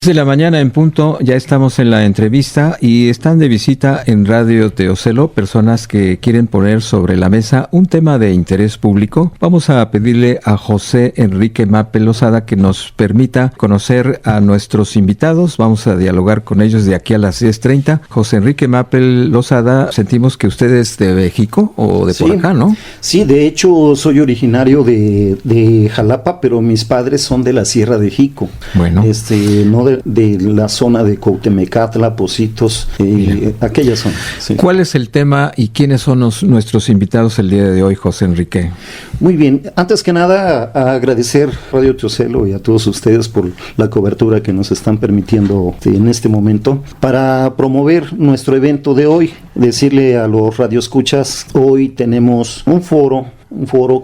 De la mañana en punto, ya estamos en la entrevista y están de visita en Radio Teocelo personas que quieren poner sobre la mesa un tema de interés público. Vamos a pedirle a José Enrique Mappel Lozada que nos permita conocer a nuestros invitados. Vamos a dialogar con ellos de aquí a las 10:30. José Enrique Mappel Lozada, sentimos que usted es de México o de por acá, ¿no? Sí, de hecho soy originario de Jalapa, pero mis padres son de la Sierra de Jico. Bueno. No de la zona de Cuauhtemecatla, Pocitos, aquella zona. Sí. ¿Cuál es el tema y quiénes son nuestros invitados el día de hoy, José Enrique? Muy bien, antes que nada agradecer a Radio Teocelo y a todos ustedes por la cobertura que nos están permitiendo en este momento para promover nuestro evento de hoy. Decirle a los radioescuchas, hoy tenemos un foro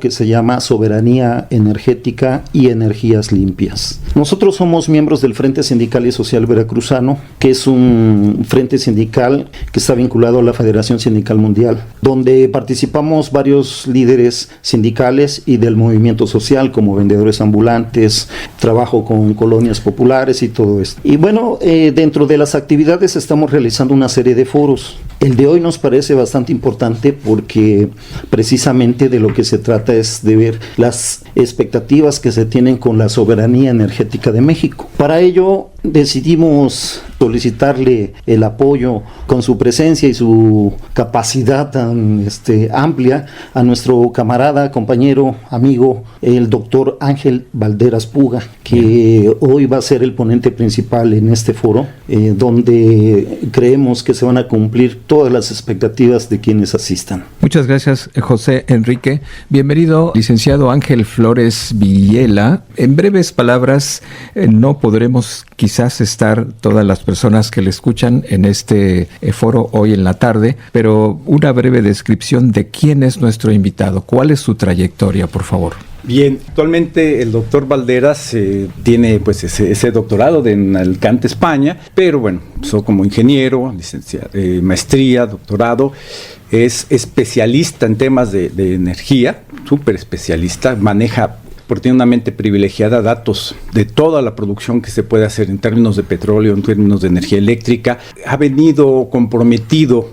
que se llama Soberanía Energética y Energías Limpias. Nosotros somos miembros del Frente Sindical y Social Veracruzano, que es un frente sindical que está vinculado a la Federación Sindical Mundial, donde participamos varios líderes sindicales y del movimiento social, como vendedores ambulantes, trabajo con colonias populares y todo esto. Y bueno, dentro de las actividades estamos realizando una serie de foros. El de hoy nos parece bastante importante porque precisamente de lo que se trata es de ver las expectativas que se tienen con la soberanía energética de México. Para ello decidimos solicitarle el apoyo con su presencia y su capacidad tan amplia a nuestro camarada, compañero, amigo, el doctor Ángel Balderas Puga, que hoy va a ser el ponente principal en este foro, donde creemos que se van a cumplir todas las expectativas de quienes asistan. Muchas gracias, José Enrique. Bienvenido, licenciado Ángel Flores Villela. En breves palabras, no podremos quizás estar todas las personas que le escuchan en este foro hoy en la tarde, pero una breve descripción de quién es nuestro invitado. ¿Cuál es su trayectoria, por favor? Bien, actualmente el doctor Balderas tiene pues ese doctorado en Alicante, España, pero bueno, soy como ingeniero, maestría, doctorado, es especialista en temas de energía, súper especialista, porque tiene una mente privilegiada, datos de toda la producción que se puede hacer en términos de petróleo, en términos de energía eléctrica. Ha venido comprometido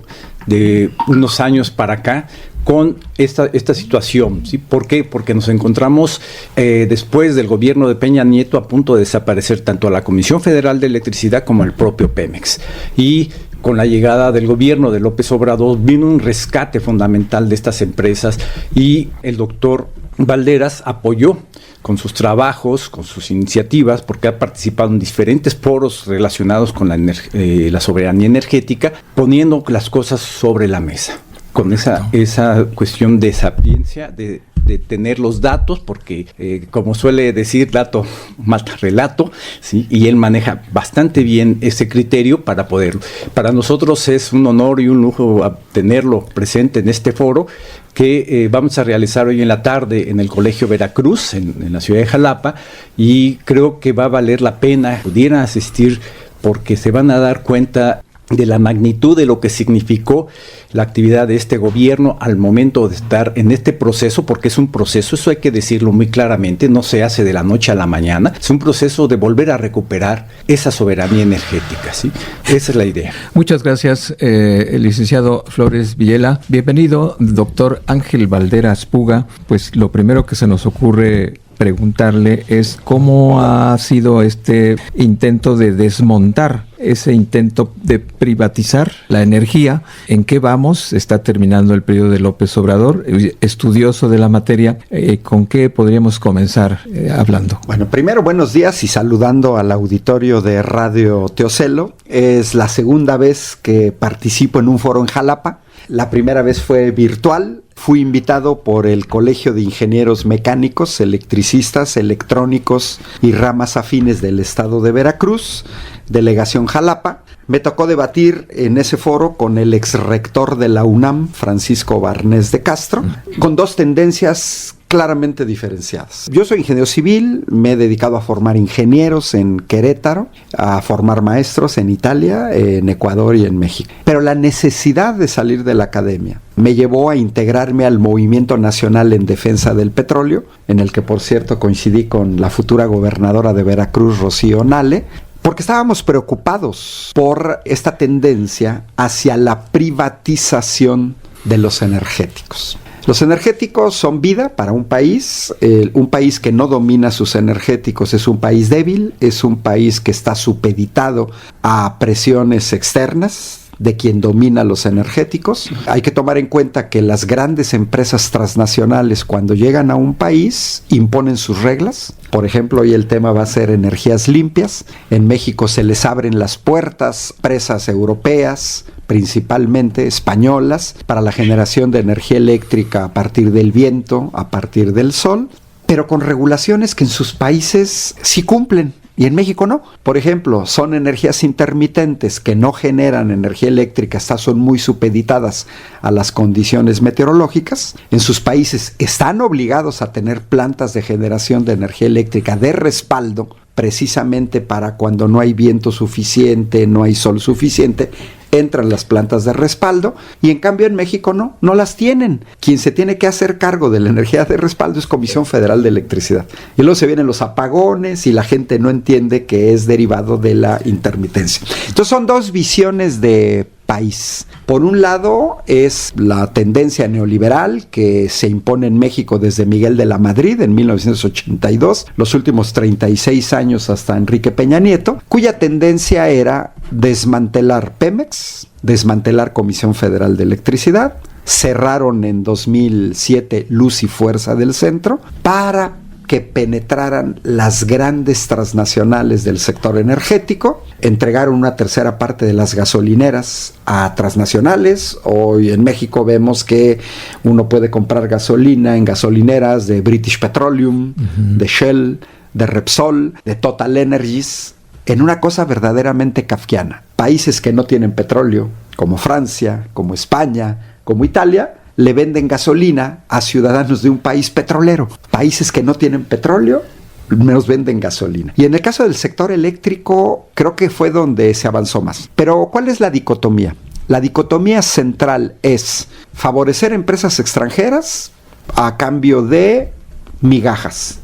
de unos años para acá con esta situación, ¿sí? ¿Por qué? Porque nos encontramos después del gobierno de Peña Nieto a punto de desaparecer tanto a la Comisión Federal de Electricidad como al propio Pemex. Y con la llegada del gobierno de López Obrador vino un rescate fundamental de estas empresas y el doctor Balderas apoyó con sus trabajos, con sus iniciativas, porque ha participado en diferentes foros relacionados con la soberanía energética, poniendo las cosas sobre la mesa, con esa cuestión de sapiencia, de tener los datos, porque como suele decir, dato mata relato, ¿sí? Y él maneja bastante bien ese criterio para poderlo. Para nosotros es un honor y un lujo tenerlo presente en este foro que vamos a realizar hoy en la tarde en el Colegio Veracruz, en la ciudad de Jalapa, y creo que va a valer la pena pudieran asistir porque se van a dar cuenta de la magnitud de lo que significó la actividad de este gobierno al momento de estar en este proceso, porque es un proceso, eso hay que decirlo muy claramente, no se hace de la noche a la mañana, es un proceso de volver a recuperar esa soberanía energética, ¿sí? Esa es la idea. Muchas gracias, licenciado Flores Villela. Bienvenido, doctor Ángel Balderas Puga. Pues lo primero que se nos ocurre preguntarle es cómo ha sido este intento de desmontar, ese intento de privatizar la energía, en qué vamos, está terminando el periodo de López Obrador, estudioso de la materia, ¿con qué podríamos comenzar hablando? Bueno, primero buenos días y saludando al auditorio de Radio Teocelo. Es la segunda vez que participo en un foro en Jalapa. La primera vez fue virtual. Fui invitado por el Colegio de Ingenieros Mecánicos, Electricistas, Electrónicos y ramas afines del estado de Veracruz, Delegación Jalapa. Me tocó debatir en ese foro con el exrector de la UNAM, Francisco Barnés de Castro, con dos tendencias claramente diferenciadas. Yo soy ingeniero civil, me he dedicado a formar ingenieros en Querétaro, a formar maestros en Italia, en Ecuador y en México. Pero la necesidad de salir de la academia me llevó a integrarme al Movimiento Nacional en Defensa del Petróleo, en el que por cierto coincidí con la futura gobernadora de Veracruz, Rocío Nale, Porque estábamos preocupados por esta tendencia hacia la privatización de los energéticos. Los energéticos son vida para un país. Un país que no domina sus energéticos es un país débil, es un país que está supeditado a presiones externas de quien domina los energéticos. Hay que tomar en cuenta que las grandes empresas transnacionales, cuando llegan a un país, imponen sus reglas. Por ejemplo, hoy el tema va a ser energías limpias. En México se les abren las puertas, empresas europeas, principalmente españolas, para la generación de energía eléctrica a partir del viento, a partir del sol, pero con regulaciones que en sus países sí cumplen. Y en México no. Por ejemplo, son energías intermitentes que no generan energía eléctrica, estas son muy supeditadas a las condiciones meteorológicas. En sus países están obligados a tener plantas de generación de energía eléctrica de respaldo, precisamente para cuando no hay viento suficiente, no hay sol suficiente, entran las plantas de respaldo, y en cambio en México no las tienen. Quien se tiene que hacer cargo de la energía de respaldo es Comisión Federal de Electricidad. Y luego se vienen los apagones y la gente no entiende que es derivado de la intermitencia. Entonces son dos visiones de país. Por un lado es la tendencia neoliberal que se impone en México desde Miguel de la Madrid en 1982, los últimos 36 años hasta Enrique Peña Nieto, cuya tendencia era desmantelar Pemex, desmantelar Comisión Federal de Electricidad, cerraron en 2007 Luz y Fuerza del Centro para que penetraran las grandes transnacionales del sector energético, entregaron una tercera parte de las gasolineras a transnacionales. Hoy en México vemos que uno puede comprar gasolina en gasolineras de British Petroleum, de Shell, de Repsol, de Total Energies, en una cosa verdaderamente kafkiana. Países que no tienen petróleo, como Francia, como España, como Italia, le venden gasolina a ciudadanos de un país petrolero. Países que no tienen petróleo nos venden gasolina. Y en el caso del sector eléctrico, creo que fue donde se avanzó más. Pero, ¿cuál es la dicotomía? La dicotomía central es favorecer empresas extranjeras a cambio de migajas,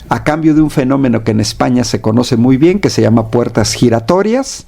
a cambio de un fenómeno que en España se conoce muy bien, que se llama puertas giratorias,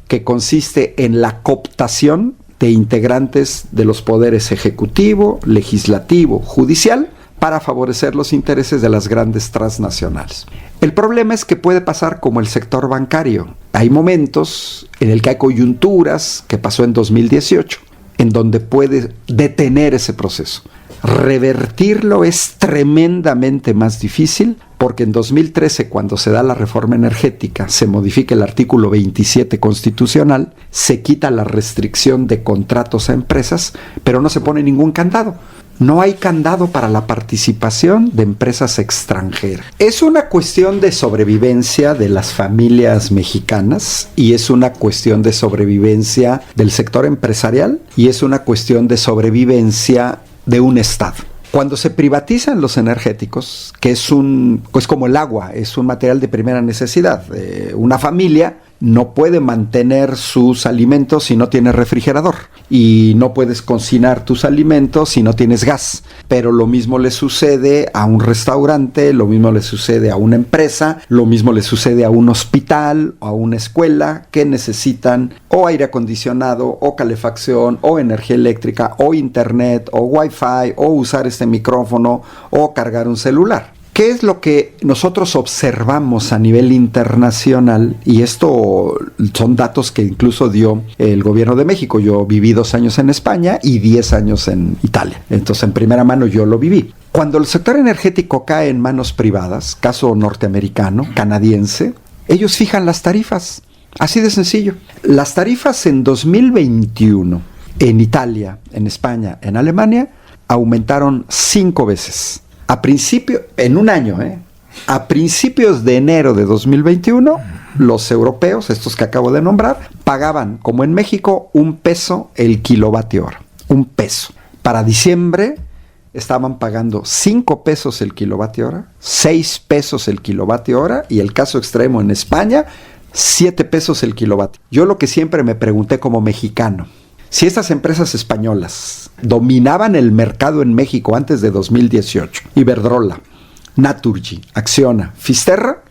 que consiste en la cooptación de integrantes de los poderes ejecutivo, legislativo, judicial, para favorecer los intereses de las grandes transnacionales. El problema es que puede pasar como el sector bancario. Hay momentos en el que hay coyunturas, que pasó en 2018, en donde puede detener ese proceso. Revertirlo es tremendamente más difícil, porque en 2013, cuando se da la reforma energética, se modifica el artículo 27 constitucional, se quita la restricción de contratos a empresas, pero no se pone ningún candado. No hay candado para la participación de empresas extranjeras. Es una cuestión de sobrevivencia de las familias mexicanas, y es una cuestión de sobrevivencia del sector empresarial, y es una cuestión de sobrevivencia de un Estado. Cuando se privatizan los energéticos, que es como el agua, es un material de primera necesidad, una familia no puede mantener sus alimentos si no tiene refrigerador, y no puedes cocinar tus alimentos si no tienes gas. Pero lo mismo le sucede a un restaurante, lo mismo le sucede a una empresa, lo mismo le sucede a un hospital o a una escuela, que necesitan o aire acondicionado, o calefacción, o energía eléctrica, o internet, o wifi, o usar este micrófono, o cargar un celular. ¿Qué es lo que nosotros observamos a nivel internacional? Y esto son datos que incluso dio el gobierno de México. Yo viví 2 años en España y 10 años en Italia. Entonces, en primera mano yo lo viví. Cuando el sector energético cae en manos privadas, caso norteamericano, canadiense, ellos fijan las tarifas. Así de sencillo. Las tarifas en 2021 en Italia, en España, en Alemania, aumentaron 5 veces. En un año, a principios de enero de 2021, los europeos, estos que acabo de nombrar, pagaban, como en México, $1 el kilovatio hora. $1. Para diciembre estaban pagando $5 el kilovatio hora, $6 el kilovatio hora, y el caso extremo en España, $7 el kilovatio. Yo lo que siempre me pregunté como mexicano, si estas empresas españolas dominaban el mercado en México antes de 2018, Iberdrola, Naturgy, Acciona, Fisterra,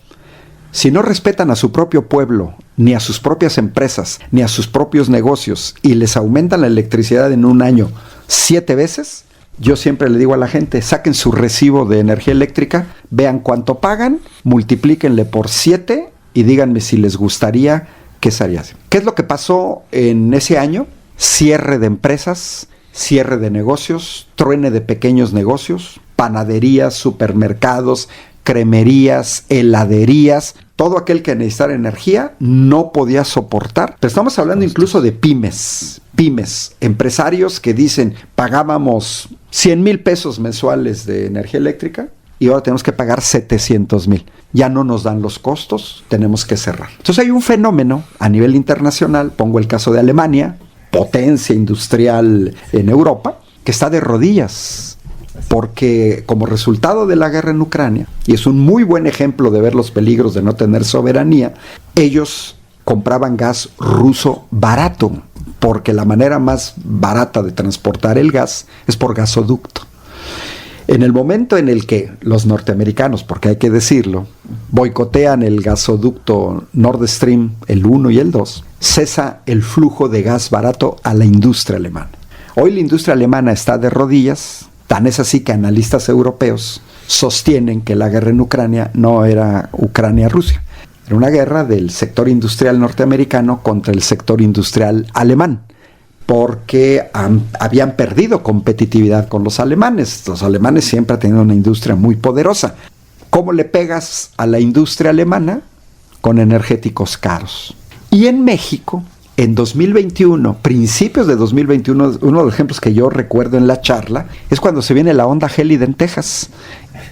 Si no respetan a su propio pueblo, ni a sus propias empresas, ni a sus propios negocios, y les aumentan la electricidad en un año 7 veces, yo siempre le digo a la gente, saquen su recibo de energía eléctrica, vean cuánto pagan, multiplíquenle por 7 y díganme si les gustaría que se haría. ¿Qué es lo que pasó en ese año? Cierre de empresas, cierre de negocios, truene de pequeños negocios, panaderías, supermercados, cremerías, heladerías, todo aquel que necesitara energía no podía soportar. Pero estamos hablando incluso de pymes, empresarios que dicen, pagábamos 100,000 pesos mensuales de energía eléctrica y ahora tenemos que pagar 700,000. Ya no nos dan los costos, tenemos que cerrar. Entonces hay un fenómeno a nivel internacional, pongo el caso de Alemania, potencia industrial en Europa, que está de rodillas. Porque como resultado de la guerra en Ucrania, y es un muy buen ejemplo de ver los peligros de no tener soberanía, ellos compraban gas ruso barato, porque la manera más barata de transportar el gas es por gasoducto. En el momento en el que los norteamericanos, porque hay que decirlo, boicotean el gasoducto Nord Stream, el 1 y el 2, cesa el flujo de gas barato a la industria alemana. Hoy la industria alemana está de rodillas. Tan es así que analistas europeos sostienen que la guerra en Ucrania no era Ucrania-Rusia. Era una guerra del sector industrial norteamericano contra el sector industrial alemán, porque habían perdido competitividad con los alemanes. Los alemanes siempre han tenido una industria muy poderosa. ¿Cómo le pegas a la industria alemana? Con energéticos caros. Y en México, en 2021, principios de 2021, uno de los ejemplos que yo recuerdo en la charla es cuando se viene la onda gélida en Texas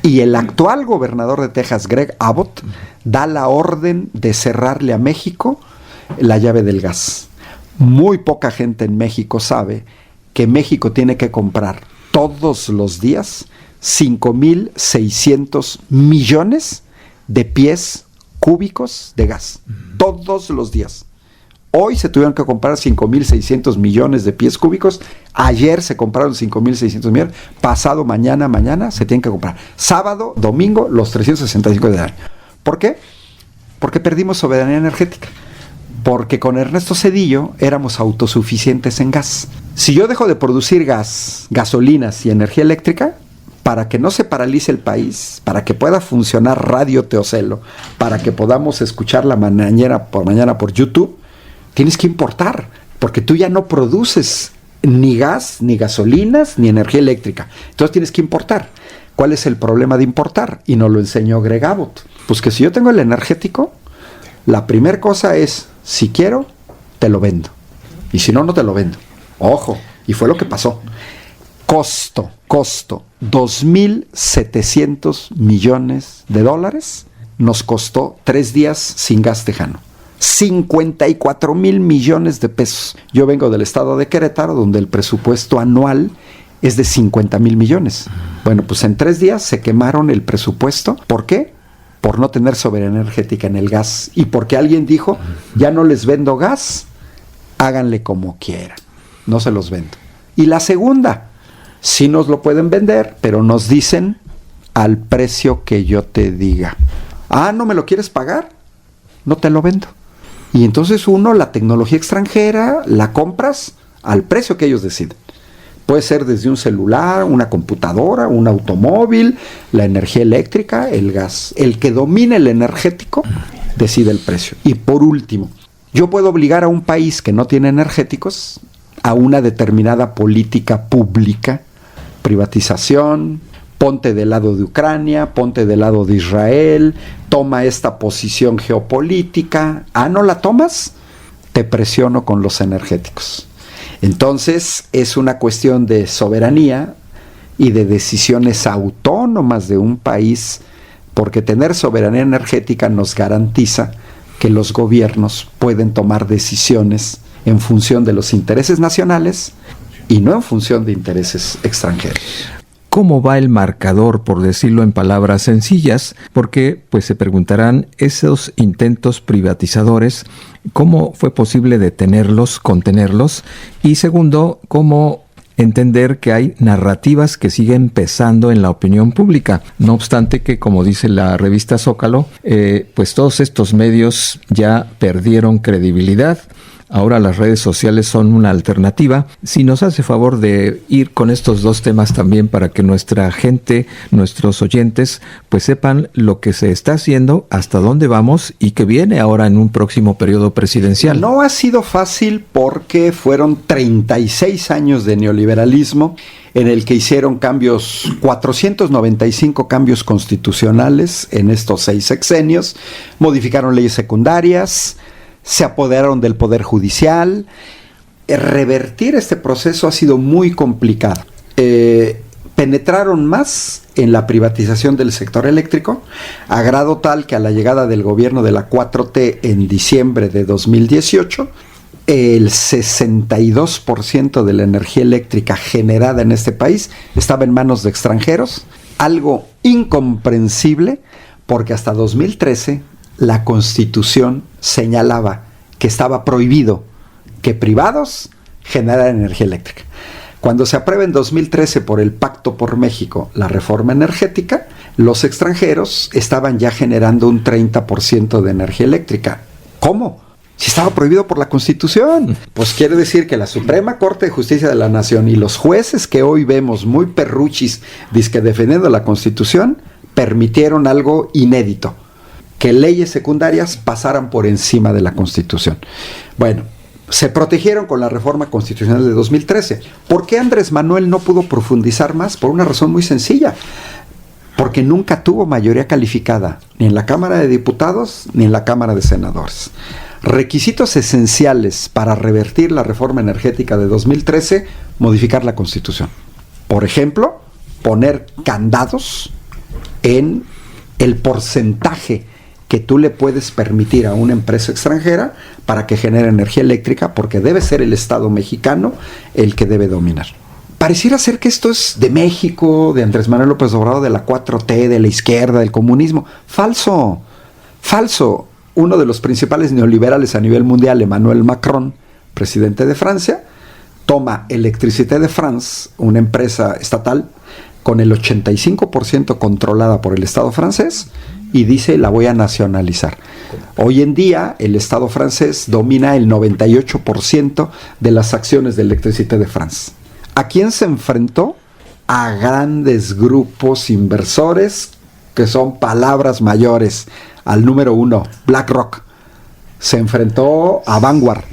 y el actual gobernador de Texas, Greg Abbott, da la orden de cerrarle a México la llave del gas. Muy poca gente en México sabe que México tiene que comprar todos los días 5,600 millones de pies cúbicos de gas. Todos los días. Hoy se tuvieron que comprar 5,600 millones de pies cúbicos. Ayer se compraron 5,600 millones. Pasado mañana se tienen que comprar. Sábado, domingo, los 365 del año. ¿Por qué? Porque perdimos soberanía energética. Porque con Ernesto Zedillo éramos autosuficientes en gas. Si yo dejo de producir gas, gasolinas y energía eléctrica, para que no se paralice el país, para que pueda funcionar Radio Teocelo, para que podamos escuchar la mañana por YouTube, tienes que importar, porque tú ya no produces ni gas, ni gasolinas, ni energía eléctrica. Entonces tienes que importar. ¿Cuál es el problema de importar? Y nos lo enseñó Greg Abbott. Pues que si yo tengo el energético, la primera cosa es, si quiero, te lo vendo. Y si no, no te lo vendo. Ojo, y fue lo que pasó. Costo, 2,700 millones de dólares nos costó 3 días sin gas tejano. 54,000 millones de pesos. Yo vengo del estado de Querétaro, donde el presupuesto anual es de 50,000 millones. Bueno, pues en 3 días se quemaron el presupuesto. ¿Por qué? Por no tener soberanía energética en el gas. Y porque alguien dijo, ya no les vendo gas, háganle como quieran. No se los vendo. Y la segunda, sí nos lo pueden vender, pero nos dicen al precio que yo te diga. Ah, ¿no me lo quieres pagar? No te lo vendo. Y entonces la tecnología extranjera, la compras al precio que ellos deciden. Puede ser desde un celular, una computadora, un automóvil, la energía eléctrica, el gas. El que domine el energético decide el precio. Y por último, yo puedo obligar a un país que no tiene energéticos a una determinada política pública, privatización, ponte del lado de Ucrania, ponte del lado de Israel, toma esta posición geopolítica. Ah, ¿no la tomas? Te presiono con los energéticos. Entonces es una cuestión de soberanía y de decisiones autónomas de un país, porque tener soberanía energética nos garantiza que los gobiernos pueden tomar decisiones en función de los intereses nacionales y no en función de intereses extranjeros. ¿Cómo va el marcador, por decirlo en palabras sencillas? Porque pues se preguntarán, esos intentos privatizadores, ¿cómo fue posible detenerlos, contenerlos? Y segundo, ¿cómo entender que hay narrativas que siguen pesando en la opinión pública. No obstante que, como dice la revista Zócalo, pues todos estos medios ya perdieron credibilidad. Ahora las redes sociales son una alternativa. Si nos hace favor de ir con estos dos temas también para que nuestra gente, nuestros oyentes, pues sepan lo que se está haciendo, hasta dónde vamos y qué viene ahora en un próximo periodo presidencial. No ha sido fácil porque fueron 36 años de neoliberalismo en el que hicieron 495 cambios constitucionales en estos 6 sexenios, modificaron leyes secundarias, se apoderaron del Poder Judicial. Revertir este proceso ha sido muy complicado. Penetraron más en la privatización del sector eléctrico, a grado tal que a la llegada del gobierno de la 4T en diciembre de 2018, el 62% de la energía eléctrica generada en este país estaba en manos de extranjeros, algo incomprensible porque hasta 2013 la Constitución señalaba que estaba prohibido que privados generaran energía eléctrica. Cuando se aprueba en 2013 por el Pacto por México la reforma energética, los extranjeros estaban ya generando un 30% de energía eléctrica. ¿Cómo? Si estaba prohibido por la Constitución. Pues quiere decir que la Suprema Corte de Justicia de la Nación y los jueces que hoy vemos muy perruchis dizque defendiendo la Constitución permitieron algo inédito, que leyes secundarias pasaran por encima de la Constitución. Bueno, se protegieron con la reforma constitucional de 2013. ¿Por qué Andrés Manuel no pudo profundizar más? Por una razón muy sencilla. Porque nunca tuvo mayoría calificada, ni en la Cámara de Diputados, ni en la Cámara de Senadores. Requisitos esenciales para revertir la reforma energética de 2013, modificar la Constitución. Por ejemplo, poner candados en el porcentaje que tú le puedes permitir a una empresa extranjera para que genere energía eléctrica, porque debe ser el Estado mexicano el que debe dominar. Pareciera ser que esto es de México, de Andrés Manuel López Obrador, de la 4T, de la izquierda, del comunismo. Falso, falso. Uno de los principales neoliberales a nivel mundial, Emmanuel Macron, presidente de Francia, toma Electricité de France, una empresa estatal, con el 85% controlada por el Estado francés, y dice, la voy a nacionalizar. Hoy en día, el Estado francés domina el 98% de las acciones de Electricité de France. ¿A quién se enfrentó? A grandes grupos inversores, que son palabras mayores. Al número 1, BlackRock. Se enfrentó a Vanguard.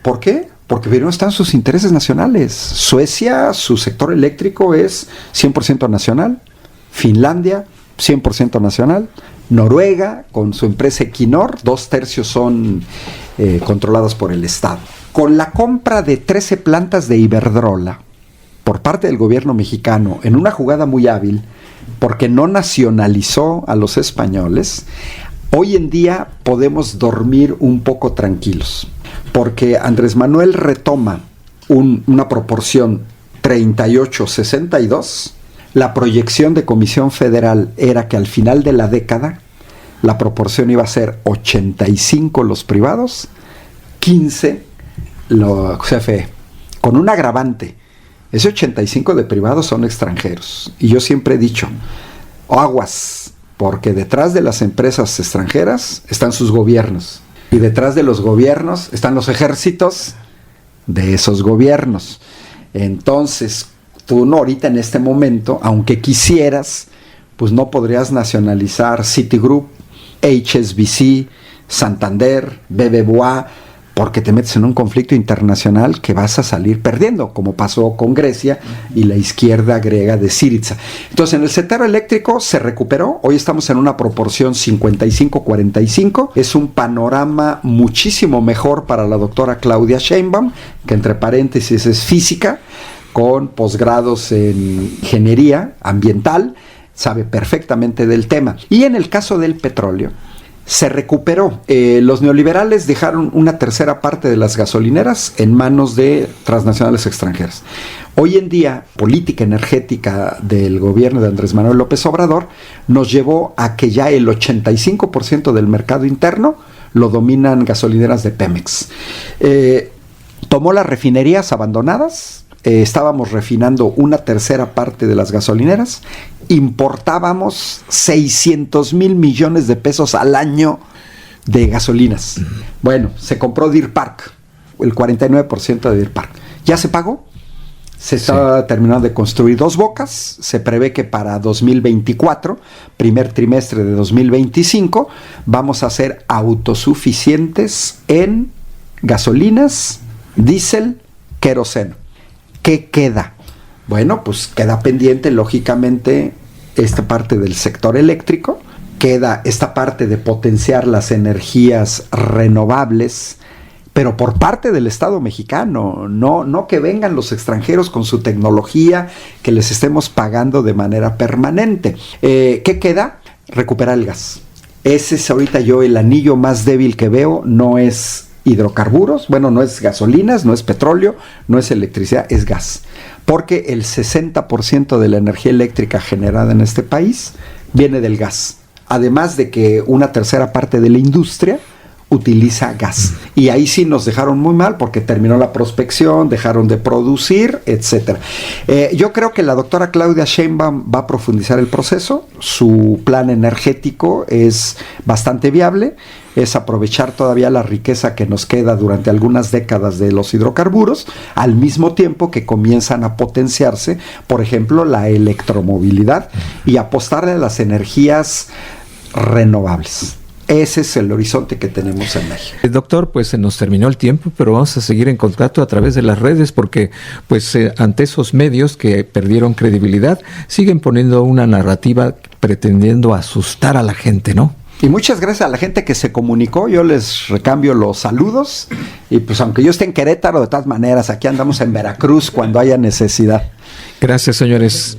¿Por qué? Porque primero están sus intereses nacionales. Suecia, su sector eléctrico es 100% nacional. Finlandia, 100% nacional. Noruega, con su empresa Equinor, 2/3 son controladas por el Estado. Con la compra de 13 plantas de Iberdrola por parte del gobierno mexicano, en una jugada muy hábil, porque no nacionalizó a los españoles, hoy en día podemos dormir un poco tranquilos, porque Andrés Manuel retoma una proporción 38-62. La proyección de Comisión Federal era que al final de la década la proporción iba a ser 85 los privados, 15 los CFE, con un agravante. Ese 85 de privados son extranjeros. Y yo siempre he dicho, aguas, porque detrás de las empresas extranjeras están sus gobiernos. Y detrás de los gobiernos están los ejércitos de esos gobiernos. Entonces, tú no ahorita en este momento, aunque quisieras, pues no podrías nacionalizar Citigroup, HSBC, Santander, BBVA, porque te metes en un conflicto internacional que vas a salir perdiendo, como pasó con Grecia y la izquierda griega de Syriza. Entonces, en el sector eléctrico se recuperó. Hoy estamos en una proporción 55-45. Es un panorama muchísimo mejor para la doctora Claudia Sheinbaum, que entre paréntesis es física, con posgrados en ingeniería ambiental, sabe perfectamente del tema. Y en el caso del petróleo, se recuperó. Los neoliberales dejaron una tercera parte de las gasolineras en manos de transnacionales extranjeras. Hoy en día, política energética del gobierno de Andrés Manuel López Obrador nos llevó a que ya el 85% del mercado interno lo dominan gasolineras de Pemex. Tomó las refinerías abandonadas estábamos refinando una tercera parte de las gasolineras, importábamos 600 mil millones de pesos al año de gasolinas. Bueno, se compró Deer Park, el 49% de Deer Park. ¿Ya se pagó? Se está terminando de construir Dos Bocas. Se prevé que para 2024, primer trimestre de 2025, vamos a ser autosuficientes en gasolinas, diésel, queroseno. ¿Qué queda? Bueno, pues queda pendiente, lógicamente, esta parte del sector eléctrico. Queda esta parte de potenciar las energías renovables, pero por parte del Estado mexicano, no que vengan los extranjeros con su tecnología, que les estemos pagando de manera permanente. ¿Qué queda? Recuperar el gas. Ese es ahorita yo el anillo más débil que veo, no es hidrocarburos, bueno, no es gasolinas, no es petróleo, no es electricidad, es gas. Porque el 60% de la energía eléctrica generada en este país viene del gas. Además de que una tercera parte de la industria utiliza gas. Y ahí sí nos dejaron muy mal porque terminó la prospección, dejaron de producir, etcétera. Yo creo que la doctora Claudia Sheinbaum va a profundizar el proceso. Su plan energético es bastante viable. Es aprovechar todavía la riqueza que nos queda durante algunas décadas de los hidrocarburos, al mismo tiempo que comienzan a potenciarse, por ejemplo, la electromovilidad y apostarle a las energías renovables. Ese es el horizonte que tenemos en México. Doctor, pues se nos terminó el tiempo, pero vamos a seguir en contacto a través de las redes porque pues ante esos medios que perdieron credibilidad, siguen poniendo una narrativa pretendiendo asustar a la gente, ¿no? Y muchas gracias a la gente que se comunicó, yo les recambio los saludos y pues aunque yo esté en Querétaro, de todas maneras, aquí andamos en Veracruz cuando haya necesidad. Gracias, señores.